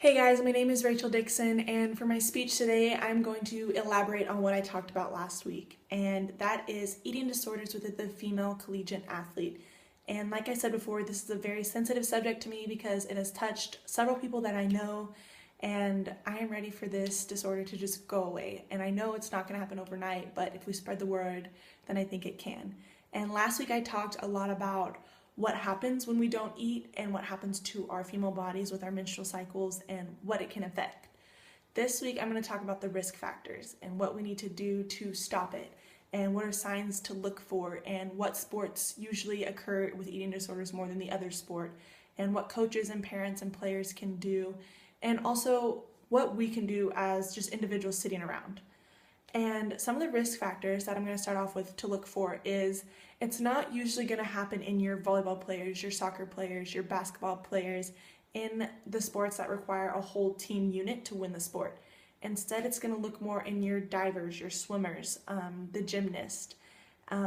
Hey guys, my name is Rachel Dixon, and for my speech today, I'm going to elaborate on what I talked about last week, and that is eating disorders with the female collegiate athlete. And like I said before, this is a very sensitive subject to me because it has touched several people that I know, and I am ready for this disorder to just go away. And I know it's not going to happen overnight, but if we spread the word, then I think it can. And last week I talked a lot about what happens when we don't eat and what happens to our female bodies with our menstrual cycles and what it can affect. This week I'm going to talk about the risk factors and what we need to do to stop it and what are signs to look for and what sports usually occur with eating disorders more than the other sport and what coaches and parents and players can do and also what we can do as just individuals sitting around. And some of the risk factors that I'm going to start off with to look for is it's not usually going to happen in your volleyball players, your soccer players, your basketball players, in the sports that require a whole team unit to win the sport. Instead, it's going to look more in your divers, your swimmers, the gymnast,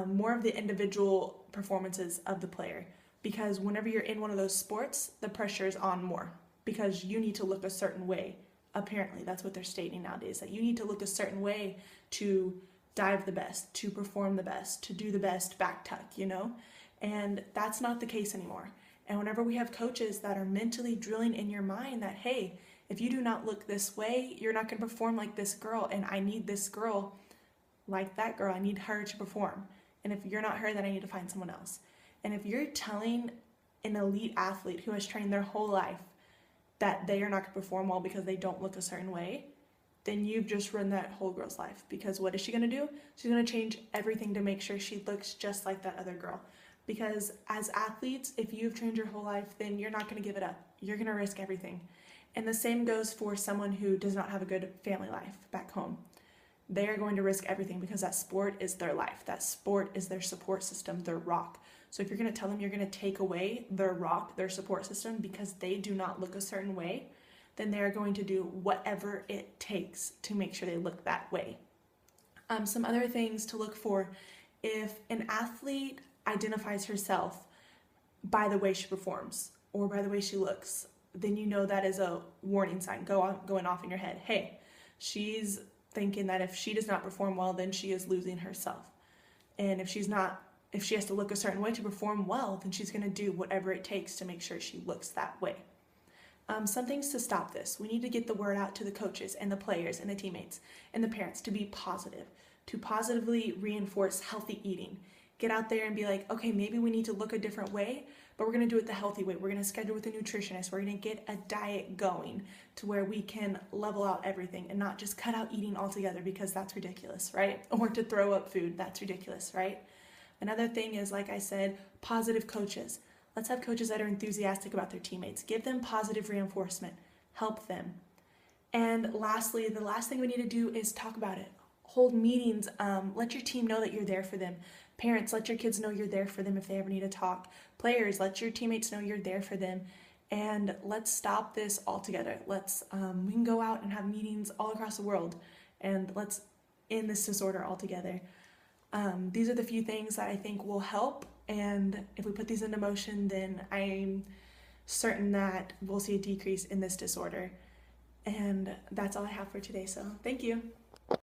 more of the individual performances of the player. Because whenever you're in one of those sports, the pressure is on more because you need to look a certain way. Apparently, that's what they're stating nowadays, that you need to look a certain way to dive the best, to perform the best, to do the best back tuck, And that's not the case anymore. And whenever we have coaches that are mentally drilling in your mind that, hey, if you do not look this way, you're not going to perform like this girl, and I need this girl like that girl. I need her to perform. And if you're not her, then I need to find someone else. And if you're telling an elite athlete who has trained their whole life that they are not going to perform well because they don't look a certain way, then you've just ruined that whole girl's life. Because what is she going to do? She's going to change everything to make sure she looks just like that other girl. Because as athletes, if you've trained your whole life, then you're not going to give it up. You're going to risk everything. And the same goes for someone who does not have a good family life back home. They are going to risk everything because that sport is their life. That sport is their support system, their rock. So if you're going to tell them you're going to take away their rock, their support system, because they do not look a certain way, then they're going to do whatever it takes to make sure they look that way. Some other things to look for: if an athlete identifies herself by the way she performs or by the way she looks, then you know that is a warning sign going off in your head. Hey, she's thinking that if she does not perform well, then she is losing herself. And if she has to look a certain way to perform well, then she's going to do whatever it takes to make sure she looks that way. Some things to stop this. We need to get the word out to the coaches and the players and the teammates and the parents to be positive, to positively reinforce healthy eating. Get out there and be like, okay, maybe we need to look a different way, but we're going to do it the healthy way. We're going to schedule with a nutritionist. We're going to get a diet going to where we can level out everything and not just cut out eating altogether, because that's ridiculous, right? Or to throw up food, that's ridiculous, right? Another thing is, like I said, positive coaches. Let's have coaches that are enthusiastic about their teammates. Give them positive reinforcement. Help them. And lastly, the last thing we need to do is talk about it. Hold meetings. Let your team know that you're there for them. Parents, let your kids know you're there for them if they ever need to talk. Players, let your teammates know you're there for them. And let's stop this altogether. We can go out and have meetings all across the world, and let's end this disorder altogether. These are the few things that I think will help, and if we put these into motion, then I'm certain that we'll see a decrease in this disorder. And that's all I have for today, so thank you.